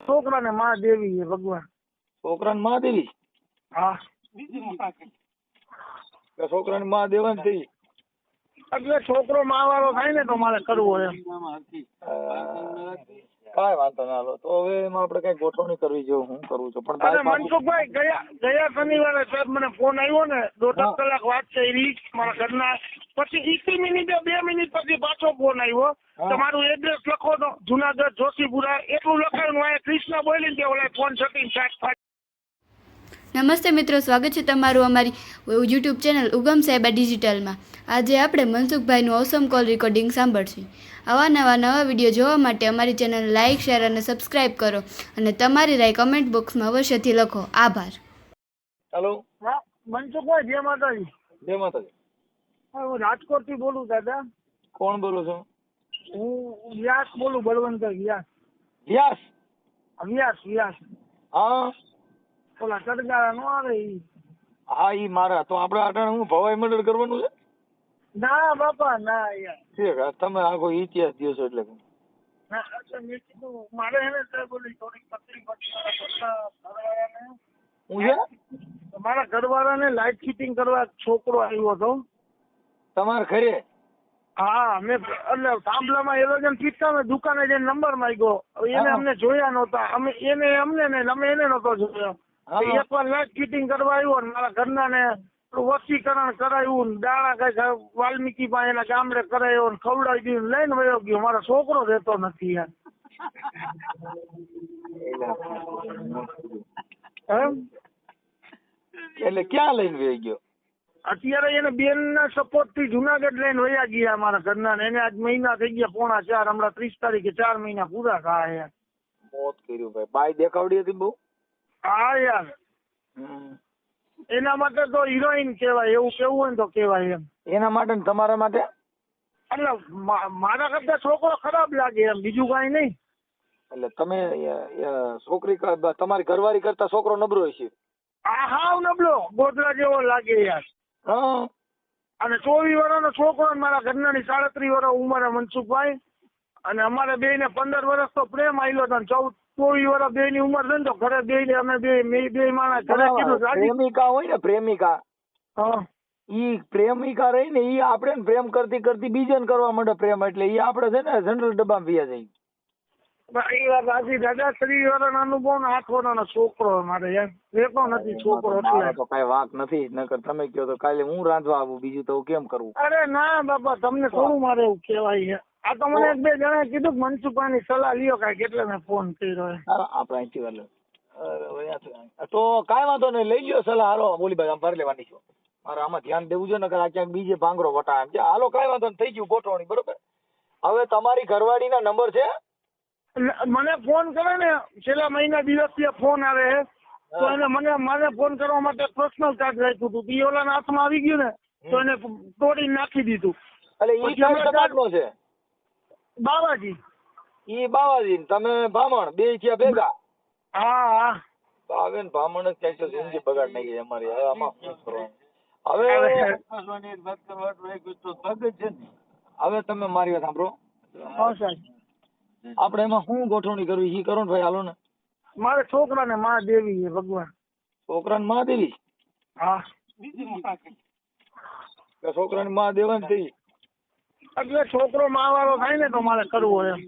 છોકરાને માં દેવી છે ભગવાન. છોકરાને માં દેવી? હા છોકરાની માં દેવાની થઈ એટલે છોકરો માં વાળો થાય ને તો મારે કરવો એમ. કાંઈ વાંધો ના લો. તો હવે એમાં આપણે કઈ ગોઠવણી કરવી જોઈએ. હું કરું છું પણ અને મનસુખભાઈ ગયા શનિવારે સાહેબ મને ફોન આવ્યો ને 2.5 કલાક વાત કરી મારા ઘરના. પછી 20 મિનિટે 2 મિનિટ પછી પાછો ફોન આવ્યો. તમારું એડ્રેસ લખો તો જુનાગઢ જોશીપુરા એટલું લખાયું. હું કૃષ્ણ બોલીને કે ઓલા ફોન છટીને સાત. નમસ્તે મિત્રો, સ્વાગત છે તમારું અમારી યુટ્યુબ ચેનલ ઉગમ સાહેબા ડિજિટલમાં. આજે આપણે મનસુખભાઈનું ઓસમ કોલ રેકોર્ડિંગ સાંભળશું. આવા નવા વિડીયો જોવા માટે અમારી ચેનલ લાઇક, શેર અને સબસ્ક્રાઇબ કરો અને તમારી રાય કમેન્ટ બોક્સમાં અવશ્યથી લખો. આભાર. હેલો. હા મનસુખભાઈ, જય માતાજી. જય માતાજી. હું રાજકોટથી બોલું દાદા. કોણ બોલો છો? હું વ્યાસ બોલું, બળવંતભાઈ વ્યાસ. વ્યાસ? વ્યાસ. હા ઓલા ચડગાળા નો આવે ઈ. હા ઈ મારા. તો આપણે અટાણે હું ભવાઈ મર્ડર કરવાનું છે? ના બાપા ના યાર. ઠીક, તમે આખો ઇતિહાસ દો છો એટલે ના એટલે મેં કીધું મારે એને સાહેબ ઓલી થોડીક તકલીફ હતી મારા ઘરવાળાને લાઇટ ફિટિંગ કરવા છોકરો આવ્યો હતો તમારે ઘરે? હા મેં એટલે થાંભલામાં એરોજન ફીટતા મેં દુકાને જઈને નંબર માંગ્યો. એને અમને જોયા નહોતા. અમે એને નહોતો જોયો. એકવાર લાઇટ ફિટિંગ કરવા આવ્યો ને મારા ઘરના ને વસીકરણ કરાવ્યું ને દાણા કઈ વાલ્મીકી પાસે એના ગામડે કરાયો ને ખવડાવી દીધું લઈને વયો ગયો. મારો છોકરો રહેતો નથી યાર. એટલે ક્યાં લઈને વહી ગયો? અત્યારે એને બેન ના સપોર્ટ થી જુનાગઢ લઈને વયા ગયા મારા ઘરના. એને આજ મહિના થઈ ગયા, 4.5. હમણાં 30 તારીખે 4 મહિના પૂરા થયા યાર. મોત કર્યું ભાઈ. બાઈ દેખાવડી હતી બહુ? હા યાર. એના માટે તો હિરોઈન કહેવાય. એવું કેવું હોય ને તો કહેવાય એમ. એના માટે ને તમારા માટે? એટલે મારા કરતા છોકરો ખરાબ લાગે એમ, બીજું કઈ નહીં. એટલે તમે છોકરી તમારી ઘરવાળી કરતા છોકરો નબળો હશે? આ હાવ નબળો ગોધરા જેવો લાગે યાર. હા. અને 24 વર્ષનો છોકરો મારા ઘરનાની 37 વર્ષ ઉંમરે મનસુખભાઈ. અને અમારે બે ને 15 વર્ષ તો પ્રેમ આવેલો હતો. 24 વર્ષ બે ની ઉંમર છે ને તો ઘરે બે અમે બે માણસ ઘરે કીધું પ્રેમિકા હોય ને, પ્રેમિકા. હા. ઈ પ્રેમિકા રહી ને ઈ આપણે પ્રેમ કરતી કરતી બીજાને કરવા માંડે પ્રેમ. એટલે ઈ આપણે છે ને જનરલ ડબ્બામાં ભીયા જાય. એ વાત સાચી દાદા. 30 વર્ષનો અનુભવ ને 8 વર્ષનો છોકરો મારે એમ રહેતો નથી છોકરો. એટલે તો કઈ વાંક નથી. નકર તમે કહો તો કાલે હું રાંધવા આવું, બીજું તો કેમ કરવું? અરે ના બાપા, તમને થોડું મારે એવું કહેવાય. આ તો મને 1-2 જણાએ કીધું કે મનસુખભાઈની સલાહ લ્યો કાંઈક, એટલે મેં ફોન કર્યો. આપણે અહીંથી તો કાંઈ વાંધો નહીં, લઈ લ્યો સલાહ. હાલો બોલી ભાઈ, આમ ભરી લેવાની છો. મારે આમાં ધ્યાન દેવું છે, નકર આ ક્યાંક બીજે ભાંગરો વટા એમ છે. હાલો કાંઈ વાંધો નહીં, થઈ ગયું ગોઠવણી. બરોબર. હવે તમારી ઘરવાળીના નંબર છે? મને ફોન કરે ને છેલ્લા મહિના દિવસથી ફોન આવે તો એને મને ફોન કરવા માટે પર્સનલ ચાર્જ રાખ્યું હતું. પિયોલાના હાથમાં આવી ગયું ને તો એને તોડી નાખી દીધું. એટલે ઈ કઈ સમાજનો છે? બાવાજી. ઈ બાવાજી તમે ભામણ બે થયા ભેગા? હા. હવે ભામણ જ કઈ જિંદગી બગાડ નાખી અમારી. હવે આમાં શું કરવાનું? હવે તમે મારી વાત સાંભળો. આપણે એમાં શું ગોઠવણી કરવી એ કરો ને ભાઈ. હાલો ને. મારે છોકરાને માં દેવી છે ભગવાન. છોકરાને માં દેવી? હા. છોકરાની માં દેવાની થઈ એટલે છોકરો માં વાળો થાય ને તો મારે કરવો એમ.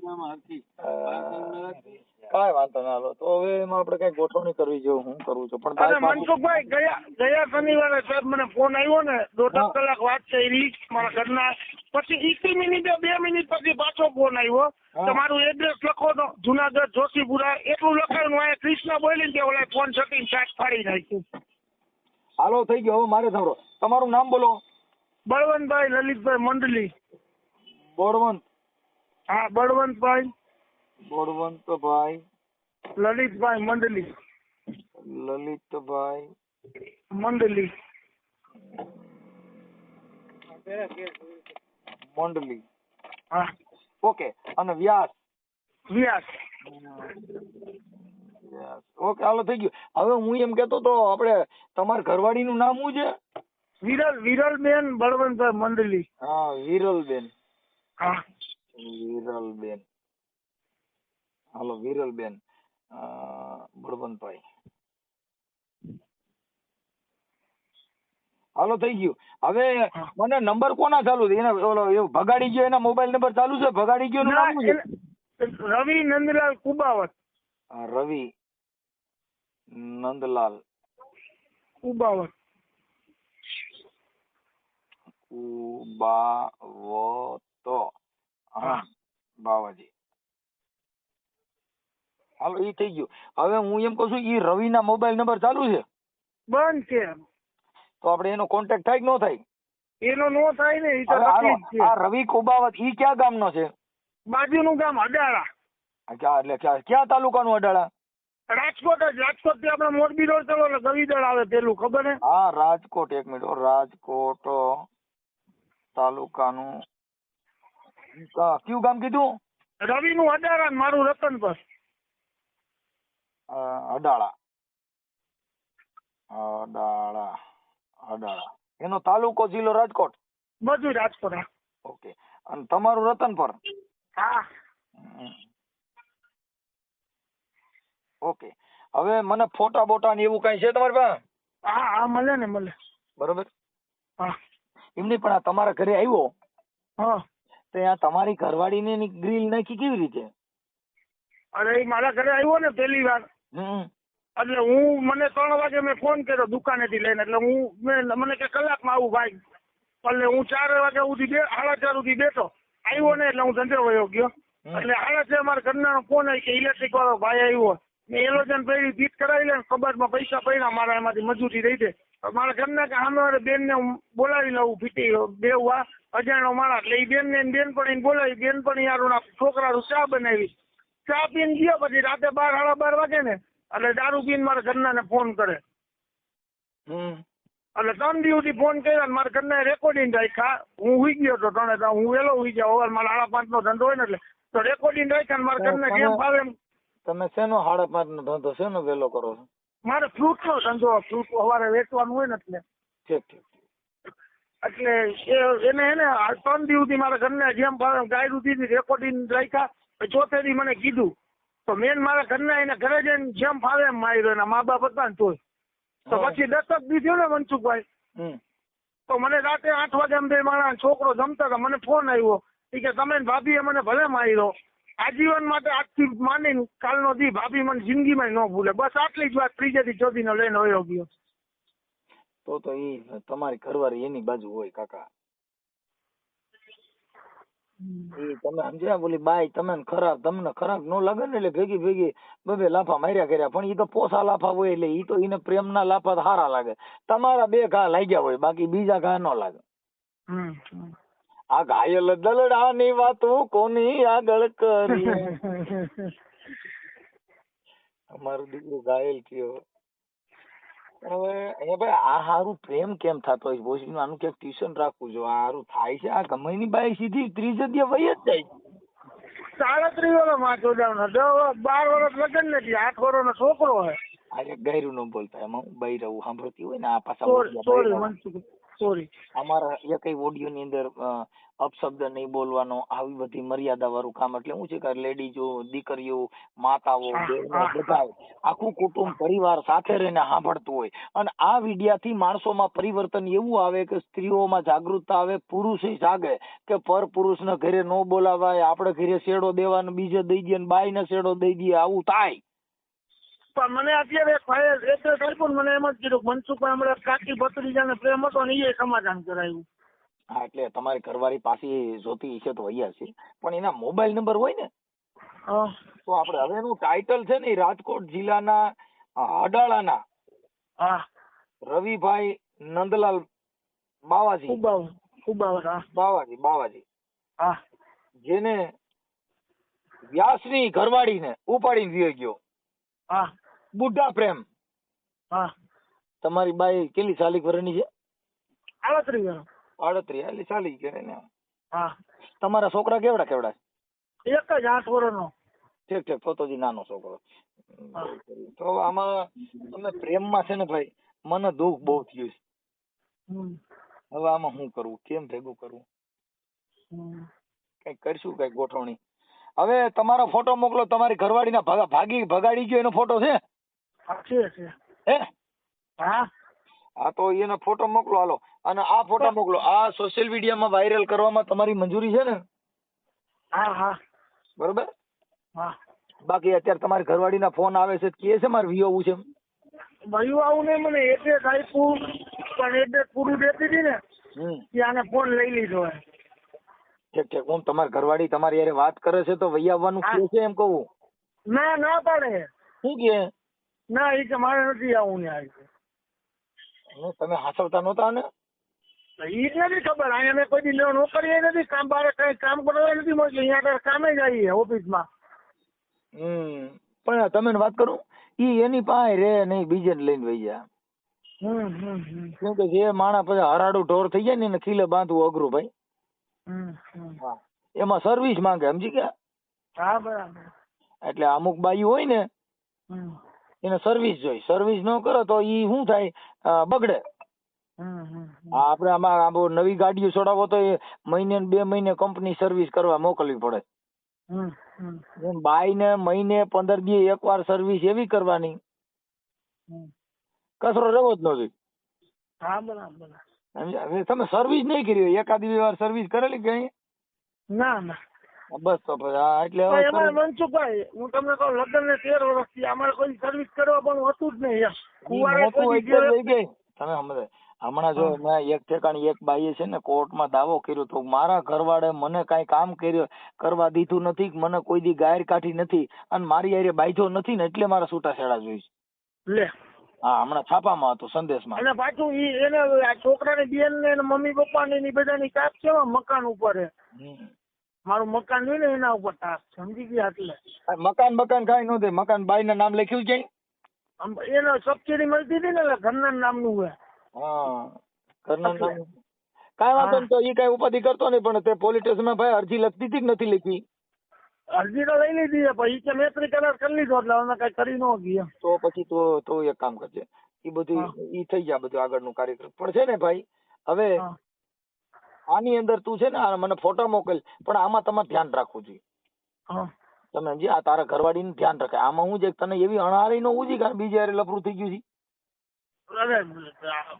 કાંઈ વાંધો ના લો. તો હવે એમાં આપણે કઈ ગોઠવણી કરવી જોઈએ. હું કરું છું પણ મનસુખભાઈ ગયા શનિવારે સાહેબ મને ફોન આવ્યો ને 2.5 કલાક વાત કરી મારા ઘરના. પછી 20 મિનિટે 2 મિનિટ પછી પાછો ફોન આવ્યો. તમારું એડ્રેસ લખો તો જુનાગઢ જોશીપુરા એટલું લખાયું. હું કૃષ્ણ બોલીને કે ઓલા ફોન છટીને સાત ફાડી નાખ્યું. હાલો થઈ ગયો. હવે મારે સાંભળો, તમારું નામ બોલો. બળવંતભાઈ લલિતભાઈ મંડલી. બળવંત? હા બળવંતભાઈ. બળવંતભાઈ લલિતભાઈ મંડલી. લલિતભાઈ મંડલી. મંડલી. હા. ઓકે. અને વ્યાસ? વ્યાસ. ઓકે હાલો થઈ ગયું. હવે હું એમ કેતો તો આપણે તમારા ઘરવાળીનું નામ શું છે? વિરલબેન બળવંતભાઈ મંડલી. હા વિરલબેન. હા વિરલબેન. હાલો વિરલબેન. બળવંતભાઈ. હાલો થઈ ગયું. હવે મને નંબર કોના ચાલુ છે? એના ઓલો ભગાડી ગયો, એના મોબાઈલ નંબર ચાલુ છે? ભગાડી ગયો ના, નામ છે રવિ નંદલાલ કુબાવત. રવિ નંદલાલ કુબાવત. કુબાવતો. હા બાવાજી. હાલો એ થઈ ગયું. હવે હું એમ કહું છું એ રવિ ના મોબાઈલ નંબર ચાલુ છે? બંધ છે. તો આપણે એનો કોન્ટેક્ટ થાય કે ન થાય? એનો નો થાય ને, એ તો હવે હાલો, તકલીફ છે. આ રવિ કુબાવત ઈ ક્યાં ગામનો છે? બાજુનું ગામ અડાળા. એટલે ક્યાં તાલુકાનું અડાળા? રાજકોટ જ. રાજકોટ થી આપણે મોરબી રોડ ચલો એટલે ગવીદળ આવે પેલું, ખબર ને? હા રાજકોટ. એક મિનિટ. રાજકોટ તાલુકાનું કયું ગામ કીધું? રવિ નું અડાળા ને મારું રતનપર. અડાળા. અડાળા. અડાળા. એનો તાલુકો જિલ્લો રાજકોટ? બધું રાજકોટ. હા. ઓકે. અને તમારું રતનપર? હા. ઓકે. હવે મને ફોટા બોટા ને એવું કઈ છે તમારી પાસે? હા હા મળે ને, મળે. બરોબર. હા. એમની પણ આ તમારા ઘરે આવ્યો હા. તો આ તમારી ઘરવાળીને ગ્રીલ નાખી કેવી રીતે? અરે એ મારા ઘરે આવ્યો ને પહેલી વાર, એટલે મને 3 વાગે મેં ફોન કર્યો દુકાનેથી લઈને, એટલે મને કે કલાકમાં આવું ભાઈ. એટલે હું 4 વાગ્યા સુધી 4:30 સુધી બેઠો. આવ્યો ને એટલે હું ધંધે વયો ગયો. એટલે 4:30 મારા ઘરના ફોન આવી કે ઇલેક્ટ્રિક વાળો ભાઈ આવ્યો. મેં એલોજન પહેરી ફીટ કરાવી લે, કબાટમાં પૈસા પડ્યા મારા, એમાંથી મજૂરી દઈ દે. મારા ઘરના કે સામે બેન ને બોલાવી લઉં, ફીટી બેવા અજાણ્યો માણસ. એટલે એ બેન ને બેનપણી બોલાવી, બેનપણી યાર છોકરા ચા બનાવી. ચા પીને ગયો, પછી રાતે 12 સાડા 12 વાગે ને એટલે દારૂ પીને મારા ઘરના ને ફોન કરે. એટલે 3 દિવસ સુધી ફોન કર્યા, મારા ઘરના રેકોર્ડિંગ રાખ્યા. હું હુઈ ગયો હતો 3 હું વહેલો હુઈ જાવ. હવે મારા 5:30 નો ધંધો હોય ને, એટલે તો રેકોર્ડિંગ રાખ્યા. મારા ઘરના જેમ ફાવે એમ. તમે શેનો 5:30 નો ધંધો શેનો વહેલો કરો છો? મારે ફ્રૂટ નો ધંધો. ફ્રૂટ સવારે વેચવાનું હોય ને, એટલે ઠીક ઠીક. એટલે એને 3 દિવસ સુધી મારા ઘરના જેમ ફાવે એમ ગાયરું દીધી, રેકોર્ડિંગ રાખ્યા. ચોથે દી મને કીધું તો મેન મારા ઘરના એને ઘરે જઈને જેમ ફાવે એમ માર્યો. એના મા બાપ હતા ને તોય. તો પછી 10 દી થયો ને મનસુખભાઈ, તો મને રાતે 8 વાગે એમ બે મારા છોકરો જમતા હતા, મને ફોન આવ્યો કે તમે ભાભીએ મને ભલે માર્યો, આજીવન માટે આજથી માનીને કાલનો દી ભાભી મને જિંદગીમાં ન ભૂલે. બસ આટલી જ વાત. 3 થી 4 નો લઈને વયો ગયો. તો ઈ તમારી ઘરવાળી એની બાજુ હોય કાકા. એ તમે સમજ્યા? બોલી બાઈ તમને ખરાબ ન લાગે ને, એટલે ભેગી બે લાફા માર્યા કર્યા. પણ ઈ તો પોસા લાફા હોય, એટલે ઈ તો એને પ્રેમના લાફા સારા લાગે. તમારા 2 ઘા લાગ્યા હોય, બાકી બીજા ઘા ન લાગે. આ ઘાયલ દલડાની વાતો કોની આગળ કરી. અમારું દીકરું ઘાયલ થયો. હવે અહીંયા ભાઈ આ હારું પ્રેમ કેમ થતો હોય? ભોસડીનું આનું ક્યાંક ટ્યુશન રાખવું જો. આ હારું થાય છે? આ ગમેની બાઈ સીધી 30 વહી જ જાય. 37 વર્ષ માં ચોદાવનો 12 વર્ષ લગ્ન નથી, 8 વર્ષનો છોકરો હે. આજે ગયરું ન બોલતા, એમાં હું બઈ રહું સાંભળતી હોય ને આ પાછા સોરી. અમારા એક ઓડિયો ની અંદર અપશબ્દ નહીં બોલવાનો, આવી બધી મર્યાદા વાળું કામ. એટલે શું છે કે લેડીઝો, દીકરીઓ, માતાઓ, બધા આખું કુટુંબ પરિવાર સાથે રહીને સાંભળતું હોય. અને આ વિડિયાથી માણસોમાં પરિવર્તન એવું આવે કે સ્ત્રીઓમાં જાગૃતતા આવે, પુરુષે જાગે કે પર પુરુષના ઘરે ન બોલાવાય, આપણે ઘરે શેડો દેવાનો બીજે દઈ દઈએ, બાઈ ને શેડો દઈ દઈએ, આવું થાય. પણ મને અત્યારે મને એમ જ કીધું મનસુખભાઈ હમણાં કાકી ભત્રીજાને પ્રેમ હતો ને એ સમાધાન કરાયું. હા, એટલે તમારી ઘરવાળી પાસે જોતી હશે તો વૈયા છે, પણ એના મોબાઈલ નંબર હોય ને તો આપણે હવે એનું ટાઇટલ છે ને રાજકોટ જિલ્લાના અડાળાના રવિભાઈ નંદલાલ બાવાજી બાવાજી જેને વ્યાસની ઘરવાળીને ઉપાડીને વિયો ગયો. બુઢા પ્રેમ. તમારી બાઈ કેટલી સાલી વર્ષની છે? 38 એટલે ચાલી કરે ને. તમારા છોકરા કેવડા? એક જ 8 વર્ષનો. ઠીક તો નાનો છોકરો. તો આમાં તમે પ્રેમમાં છે ને ભાઈ, મને દુઃખ બહુ થયું છે. હવે આમાં શું કરવું, કેમ ભેગું કરવું? કઈક કરશું, કઈક ગોઠવણી. હવે તમારો ફોટો મોકલો, તમારી ઘરવાળીના ભગાડી ગયો એનો ફોટો છે? છે. હે? હા હા તો એનો ફોટો મોકલો હાલો. અને આ ફોટો મોકલો. આ સોશિયલ મીડિયામાં વાયરલ કરવામાં તમારી મંજૂરી છે ને? હા હા બરોબર. હા. બાકી અત્યારે તમારી ઘરવાળીના ફોન આવે છે, કે છે મારે વિયોવું છે? ભાઈ આવું નહીં, મને એડ્રેસ આપ્યું પણ એડ્રેસ પૂરું દેતી હતી ને કે આને ફોન લઈ લીધો હે. ઠીક. હું તમારી ઘરવાળી તમારી યારે વાત કરે છે તો વહી આવવાનું કે છે એમ કહું? ના પાડે. શું કે? ના એ કે મારે નથી આવું ને આવી. તમે હાસવતા નહોતા ને? ઈ જ નથી ખબર. અહીંયા મેં કોઈ દી નોકરી નથી, કામ બારે કઈ કામ કરવા નથી મળતું. અહીંયા કામે જઈએ ઓફિસમાં. પણ તમે વાત કરું, ઈ એની પાસે રે નહીં, બીજે લઈને વહી જાય. કેમ કે જે માણસ પછી હરાડું ઢોર થઈ જાય ને એને ખીલે બાંધવું અઘરું ભાઈ. એમાં સર્વિસ માંગે, સમજી ગયા? હા બરાબર. એટલે અમુક બાયું હોય ને એને સર્વિસ જોઈ, સર્વિસ ન કરો તો ઈ શું થાય, બગડે. આપણે આમાં નવી ગાડીઓ છોડાવો તો એ મહિને 2 મહિને કંપની સર્વિસ કરવા મોકલવી પડે. બાઈ ને મહિને 15 દી એકવાર સર્વિસ એવી કરવાની, કચરો રહેવો જ નથી. હા બરાબર. તમે સર્વિસ નહીં કરી હોય, એકાદી વાર સર્વિસ કરેલી કઈ? ના. બસ તો એટલે અમારે મનસુખભાઈ, હું તમને કહું, લગ્ન ને 13 વર્ષથી અમારે કોઈ સર્વિસ કરવા પણ હોતું જ નહીં. તમે સમજે હમણાં જો મેં એક ઠેકાણી એક બાઈએ છે ને કોર્ટમાં દાવો કર્યો તો મારા ઘરવાળે મને કઈ કામ કરવા દીધું નથી, મને કોઈ દી ગાયર કાઢી નથી અને મારી હારે બાંધ્યો નથી ને એટલે મારા છૂટાછેડા જોઈશ. લે હા, હમણાં છાપામાં હતું, સંદેશમાં. અને પાછું એને છોકરાની બેન ને મમ્મી પપ્પા ની બધાની કાપ કેવા મકાન ઉપર મારું મકાન જોઈ ને એના ઉપર તાપ, સમજી ગયા? એટલે મકાન કઈ ન દે, મકાન બાઈ ના નામ લખ્યું છે, એને સબસિડી મળતી હતી ને ઘરના નામનું હોય. હા, ઘરના નામ કઈ વાંધો નહીં. તો એ કઈ ઉપાધિ કરતો નહીં, પણ તે પોલીસ સ્ટેશનમાં ભાઈ અરજી લખતી હતી કે નથી લખી? અરજી તો લઈ લીધી પછી કે મેત્રી કરાર કરી લીધો એટલે અમે કઈ કરી ન ગયા. તો પછી તો એક કામ કરજે, એ બધું ઈ થઈ જાય બધું આગળનું કાર્યક્રમ. પણ છે ને ભાઈ, હવે આની અંદર તું છે ને મને ફોટો મોકલ, પણ આમાં તમારે ધ્યાન રાખવું જોઈએ. તમે સમજી, આ તારા ઘરવાળીનું ધ્યાન રાખે. આમાં હું છે તને એવી અણહારી નો ઉજી કારણ બીજે યારે લફરું થઈ ગયું છે. અરે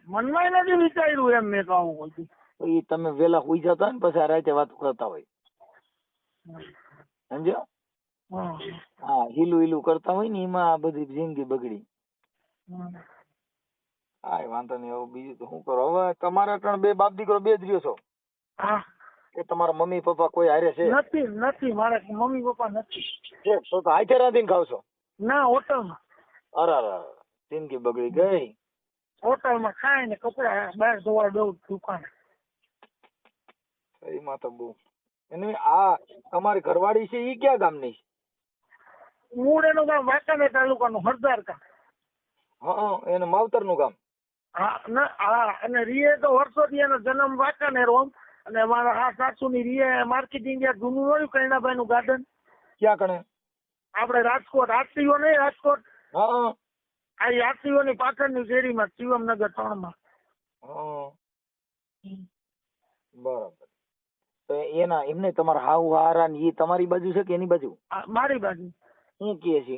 મનમાં નથી વિચાર્યું એમ મેં કહું. એ તમે વેલા હુઈ જતા ને પછી આ રાતે વાત કરતા હોય, સમજ્યો? હા, હીલું કરતા હોય ને એમાં આ બધી જિંદગી બગડી. હા, વાંધો નહીં. હવે બીજું તો શું કરો? હવે તમારા 2 બાપ દીકરો 2 જ રહ્યો છો કે તમારા મમ્મી પપ્પા કોઈ હારે છે? નથી મારા મમ્મી પપ્પા નથી. તો હાથે રાંધીને ખાવ છો? ના, હોટલમાં. અરે જિંદગી બગડી ગઈ. હોટલમાં ખાય ને કપડા બહાર ધોવા દઉં દુકાન. એમાં તો બહુ. એને આ તમારી ઘરવાળી છે એ ક્યાં ગામની? મૂળ એનું ગામ વાંકાનેર તાલુકાનું હરદાર ગામ. હા, એને માવતર નું ગામ. હા, અને રીએ તો વર્ષોથી એનો જન્મ વાંકાનેર હોમ. અને મારા સાસુ ની રીએ માર્કેટિંગ જૂનું હોય કૈણાભાઈ નું ગાર્ડન. ક્યાં કણે? આપડે રાજકોટ આરટીઓ નહીં, રાજકોટ. હા, આ આરટીઓ ની પાછળની શેરીમાં શિવમનગર 3 માં. બરાબર. તો એમને તમારા હાવ હારા ને એ તમારી બાજુ છે કે એની બાજુ? મારી બાજુ. શું કહે છે?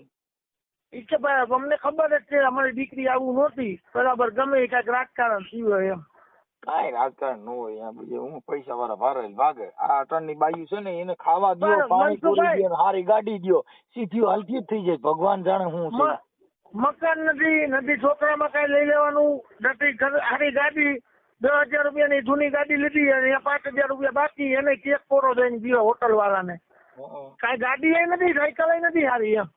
ઈ કે ભાઈ અમને ખબર જ છે અમારી દીકરી આવું નહોતી, બરાબર, ગમે કઈક રાજકારણ થયું એમ. કાંઈ રાજકારણ ન હોય, હું પૈસા વાળા ભારે ભાગે. આ અટણની બાયુ છે ને એને ખાવા દો, પાણી પૂરી દો, હારી ગાડી દો, સીધી હલકી જ થઈ જાય. ભગવાન જાણે હું છે. મકાન નથી, છોકરામાં કઈ લઈ લેવાનું નથી. હારી ગાડી 10,000 રૂપિયાની જૂની ગાડી લીધી અને 5,000 રૂપિયા બાકી, એને કેક કોરો દઈને દીધો હોટલ વાળાને. કઈ ગાડી એ નથી, સાયકલ એ નથી હારી એમ.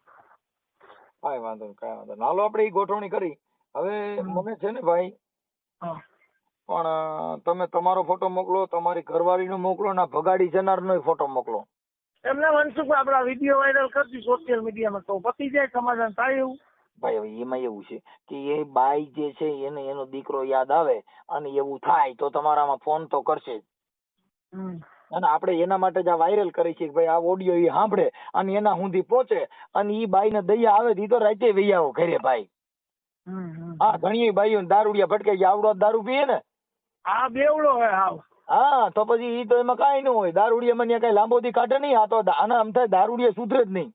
કાંઈ વાંધો નહીં. હાલો આપણે એ ગોઠવણી કરી. હવે મને છે ને ભાઈ, પણ તમે તમારો ફોટો મોકલો, તમારી ઘરવાળીનો મોકલો, ના ભગાડી જનારનો ફોટો મોકલો. એમને મનસુખ આપડા વિડીયો વાયરલ કરતી સોશિયલ મીડિયામાં તો પતી જાય, સમાધાન થાય એવું. ભાઈ હવે એમાં એવું છે કે એ બાઈ જે છે એને એનો દીકરો યાદ આવે અને એવું થાય તો તમારામાં ફોન તો કરશે જ. અને આપણે એના માટે જ આ વાયરલ કરી છે કે ભાઈ આ ઓડિયો એ સાંભળે અને એના સુધી પહોંચે અને ઈ બાઈ ને દયા આવે ઈ તો રાતે વહી આવો ઘરે ભાઈ. હા, ઘણી બાઈઓ દારૂડિયા ભટકે આવડો દારૂ પીએ ને. હા, બેવડો હે હાવ. હા તો પછી ઈ તો એમાં કાંઈ ન હોય. દારૂડિયામાં ન્યા કાંઈ લાંબો દી કાઢે નહીં. આ તો આના આમ થાય દારૂડિયા સુધરે જ નહીં.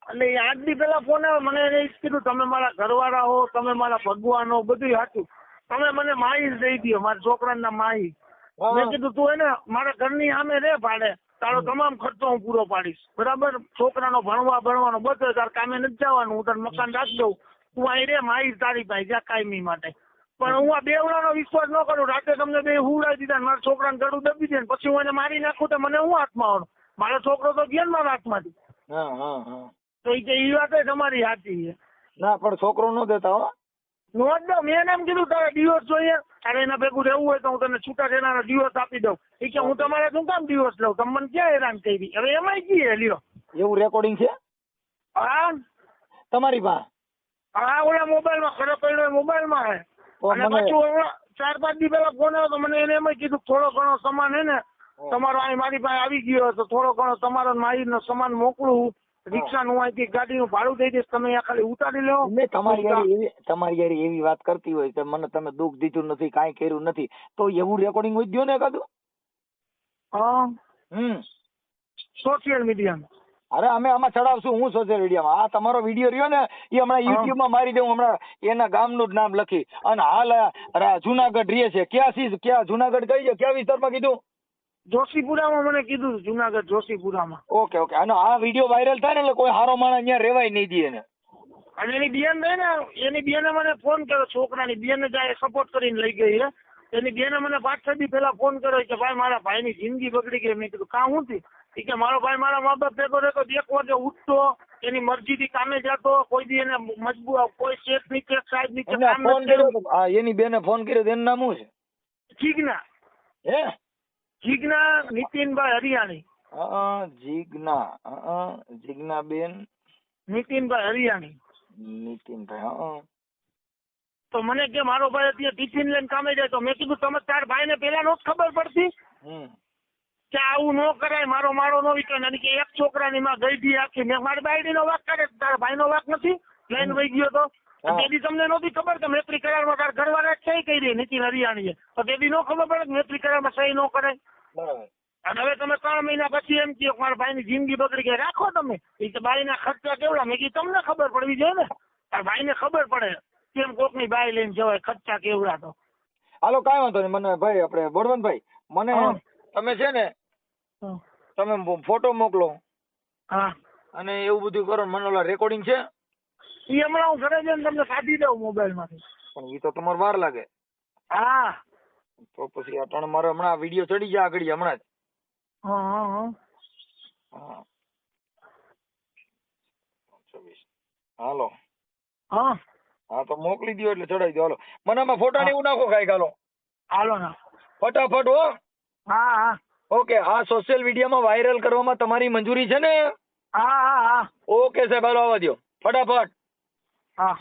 એટલે એ 8 દી પેલા ફોન આવ્યો, મને એને ઈ જ કીધું તમે મારા ઘરવાળા હો, તમે મારા ભગવાન હો, બધું સાચું. તમે મને માહી જ દઈ દો, મારા છોકરાના માહી. મેં કીધું તું એને મારા ઘરની સામે રે ભાડે, તારો તમામ ખર્ચો હું પૂરો પાડીશ, બરાબર? છોકરાનો ભણવાનો બધો, તાર કામે નથી જવાનું, હું તને મકાન રાખી દઉં, તું અહીં રે માહી તારી પાસે જા કાયમી માટે. પણ હું આ બેવડાનો વિશ્વાસ ન કરું. રાતે તમને બે હુવડાવી દીધા, મારા છોકરાને ગળું દબી દે, પછી હું એને મારી નાખું તો મને હું હાથમાં આવડું? મારો છોકરો તો ગયો ને મારા હાથમાંથી. તો એ વાત તમારી સાચી છે. ના પણ છોકરો ન દેતા હો. નોટ દો. મેં એમ કીધું તારે ડિવોર્સ જોઈએ, તારે એના ભેગું રહેવું હોય તો હું તને છૂટા થયેલા ડિવોર્સ આપી દઉં. એ કે હું તમારે શું કામ ડિવોર્સ લઉં, તમે મને ક્યાં હેરાન કરી? હવે એમાંય કી લ્યો. એવું રેકોર્ડિંગ છે હા તમારી પાસે? હા, ઓલા મોબાઈલમાં ખરાબ પડ્યો મોબાઈલમાં હે. અને પાછું હમણાં 4-5 દી પહેલા ફોન આવ્યો તો મને એને એમ કીધું થોડો ઘણો સામાન હે ને તમારો અહીં મારી પાસે આવી ગયો તો થોડો ઘણો તમારો માહીનો સામાન મોકલું, રિક્ષાનું અહીંથી ગાડીનું ભાડું દઈ દઈશ, તમે અહીંયા ખાલી ઉતારી લો. તમારી યાર એવી વાત કરતી હોય કે મને તમે દુઃખ દીધું નથી, કાંઈ કર્યું નથી, તો એવું રેકોર્ડિંગ હોય દો ને એકાદું. હા સોશિયલ મીડિયામાં. અરે અમે આમાં ચડાવશું. હું સોશિયલ મીડિયામાં આ તમારો વિડીયો રહ્યો ને એ હમણાં યુટ્યુબમાં મારી દઉં. હમણાં એના ગામનું જ નામ લખી અને હાલ જુનાગઢ રહે છે. ક્યાં જુનાગઢ કઈ છે, ક્યાં વિસ્તારમાં કીધું? જોશીપુરામાં મને કીધું, જુનાગઢ જોશીપુરામાં. ઓકે અને આ વિડીયો વાયરલ થાય ને એટલે કોઈ હારો માણસ અહીંયા રેવાય નહીં દે એને. અને એની બેન રહે ને, એની બેને મને ફોન કર્યો, છોકરાની બેને જાય સપોર્ટ કરીને લઈ ગઈ છે. એની બેને મને 5-6 દી પહેલા ફોન કર્યો કે ભાઈ મારા ભાઈની જિંદગી બગડી ગઈ. મેં કીધું કાં હું થી? કે મારો ભાઈ મારા મા બાપ ભેગો રહેતો, 1 વાગે ઉઠતો, એની મરજીથી કામે જતો, કોઈ દી એને મજબૂર કોઈ શેઠ નીચે સાહેબ નીચે કામ નથી કર્યું. એની બેને ફોન કર્યો એનું નામ શું છે? જીજ્ઞા. હે? જીજ્ઞા નીતિનભાઈ હરિયાણી. જીજ્ઞા બેન નીતિનભાઈ હરિયાણી. નીતિનભાઈ. તો મને કે મારો ભાઈ અત્યારે ટિફિન લઈને કામે જાય. તો મેં કીધું તમે તાર ભાઈને પેલા નો ખબર પડતી કે આવું ન કરાય, મારો માળો ન વિકે. કે એક છોકરાની માં ગઈ આખી. મેં મારી બાયડી નો વાક કરે, તારા ભાઈ નો વાક નથી? લઈને વહી ગયો તો તેથી તમને નહોતી ખબર કે મૈત્રી કરારમાં તાર ઘરવાળા સહી કરી નીતિન હરિયાણીએ? તો તેથી ન ખબર પડે કે મૈત્રી કરારમાં સહી ન કરાય? બરાબર. અને હવે તમે 3 મહિના પછી એમ કહો મારા ભાઈની જિંદગી બગડી ગઈ, રાખો તમે. એ કે બાઈના ખર્ચા કેવડા? મેં કીધું તમને ખબર પડવી જોઈએ ને, તાર ભાઈને ખબર પડે કેમ કોકની બાઈ લઈને જવાય, ખર્ચા કેવડા. તો હાલો કાંઈ વાંધો નહીં. મને ભાઈ આપણે બળવંતભાઈ મને તમે છે ને તમે ફોટો મોકલો. હા અને એવું બધું કરો. મને ઓલા રેકોર્ડિંગ છે એ હમણાં હું ઘરે જઈને તમને કાઢી દઉં મોબાઈલ માંથી. પણ એ તો તમારે વાર લાગે. હા તો પછી અટાણે મારે હમણાં વિડીયો ચડી જાય આગળ હમણાં જ. હા હાલો. હા હા તો મોકલી દો એટલે ચડાવી દો. હાલો મને આમાં ફોટા ને એવું નાખો કાંઈક. હાલો હાલો ના ફટાફટ હો. હા હા ઓકે. આ સોશિયલ મીડિયામાં વાયરલ કરવામાં તમારી મંજૂરી છે ને? હા હા હા ઓકે સાહેબ હાલો આવવા દો ફટાફટ. હા